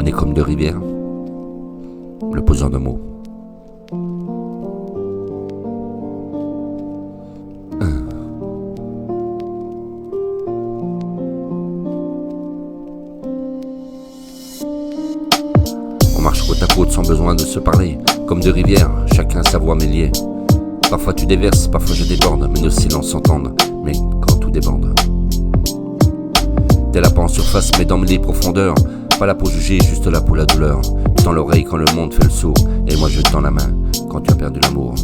On est comme deux rivières, le poseur de mots. On marche côte à côte sans besoin de se parler, comme deux rivières, chacun sa voix mêliée. Parfois tu déverses, parfois je déborde, mais nos silences s'entendent, mais quand tout déborde. T'es là pas en surface, mais dans les profondeurs. Pas là pour juger, juste là pour la douleur. Tu tends l'oreille quand le monde fait le sourd, et moi je tends la main quand tu as perdu l'amour.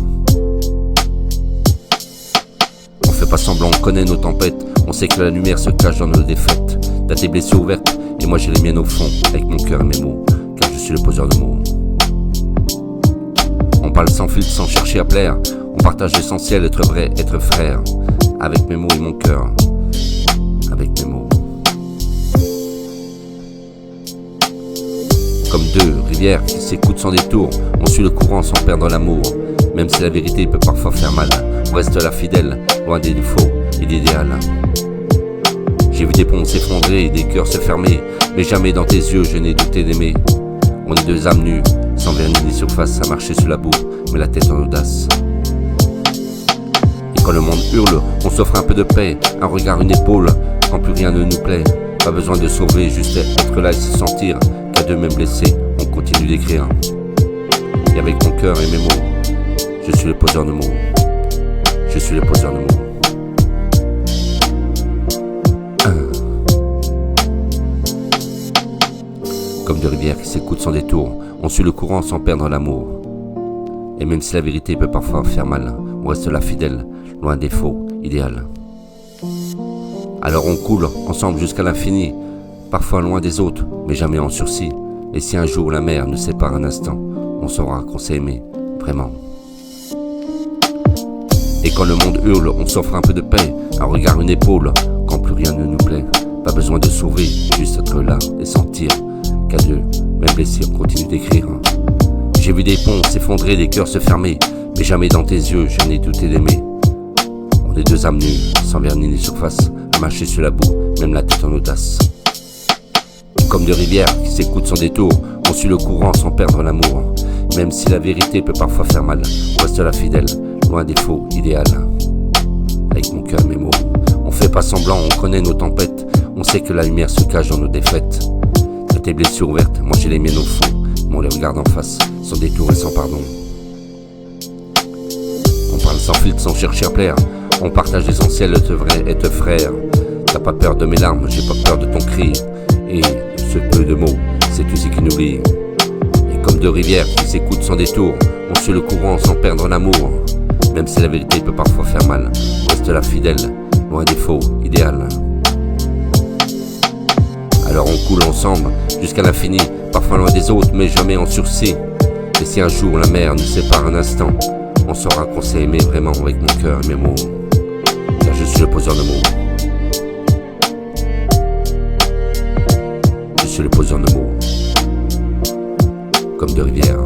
On fait pas semblant, on connaît nos tempêtes. On sait que la lumière se cache dans nos défaites. T'as tes blessures ouvertes, et moi j'ai les miennes au fond, avec mon cœur et mes mots, car je suis le poseur de mots. On parle sans filtre, sans chercher à plaire. On partage l'essentiel, être vrai, être frère. Avec mes mots et mon cœur, avec mes mots. Comme deux rivières qui s'écoutent sans détour, on suit le courant sans perdre l'amour. Même si la vérité peut parfois faire mal, on reste là fidèle, loin des défauts et d'idéal. J'ai vu des ponts s'effondrer et des cœurs se fermer, mais jamais dans tes yeux je n'ai douté d'aimer. On est deux âmes nues, sans vernis ni surface, à marcher sur la boue, mais la tête en audace. Et quand le monde hurle, on s'offre un peu de paix, un regard, une épaule, quand plus rien ne nous plaît. Pas besoin de sauver, juste être là et se sentir qu'à deux mêmes blessés, on continue d'écrire. Et avec mon cœur et mes mots, je suis le poseur de mots. Je suis le poseur de mots. Comme deux rivières qui s'écoutent sans détour, on suit le courant sans perdre l'amour. Et même si la vérité peut parfois faire mal, on reste là fidèle, loin des faux, idéal. Alors on coule ensemble jusqu'à l'infini, parfois loin des autres, mais jamais en sursis. Et si un jour la mer nous sépare un instant, on saura qu'on s'est aimé, vraiment. Et quand le monde hurle, on s'offre un peu de paix, un regard, une épaule, quand plus rien ne nous plaît. Pas besoin de sauver, juste être là et sentir qu'à deux, même blessés, on continue d'écrire. J'ai vu des ponts s'effondrer, des cœurs se fermer, mais jamais dans tes yeux je n'ai douté d'aimer. On est deux âmes nues, sans vernis ni surface, à marcher sur la boue, même la tête en audace. Comme deux rivières qui s'écoutent sans détour, on suit le courant sans perdre l'amour. Même si la vérité peut parfois faire mal, on reste là fidèle, loin des faux, idéal. Avec mon cœur et mes mots, on fait pas semblant, on connaît nos tempêtes. On sait que la lumière se cache dans nos défaites. T'as tes blessures ouvertes, moi j'ai les miennes au fond, mais on les regarde en face, sans détour et sans pardon. On parle sans filtre, sans chercher à plaire. On partage l'essentiel, être vrai, être frère. T'as pas peur de mes larmes, j'ai pas peur de ton cri. Et ce peu de mots, c'est tout ce qui nous lie. Et comme deux rivières qui s'écoutent sans détour, on suit le courant sans perdre l'amour. Même si la vérité peut parfois faire mal, on reste là fidèle, loin des faux, idéal. Alors on coule ensemble jusqu'à l'infini, parfois loin des autres, mais jamais en sursis. Et si un jour la mer nous sépare un instant, on saura qu'on s'est aimé vraiment avec mon cœur et mes mots. Car je suis le poseur de mots. Je suis le poseur de mots. Comme deux rivières.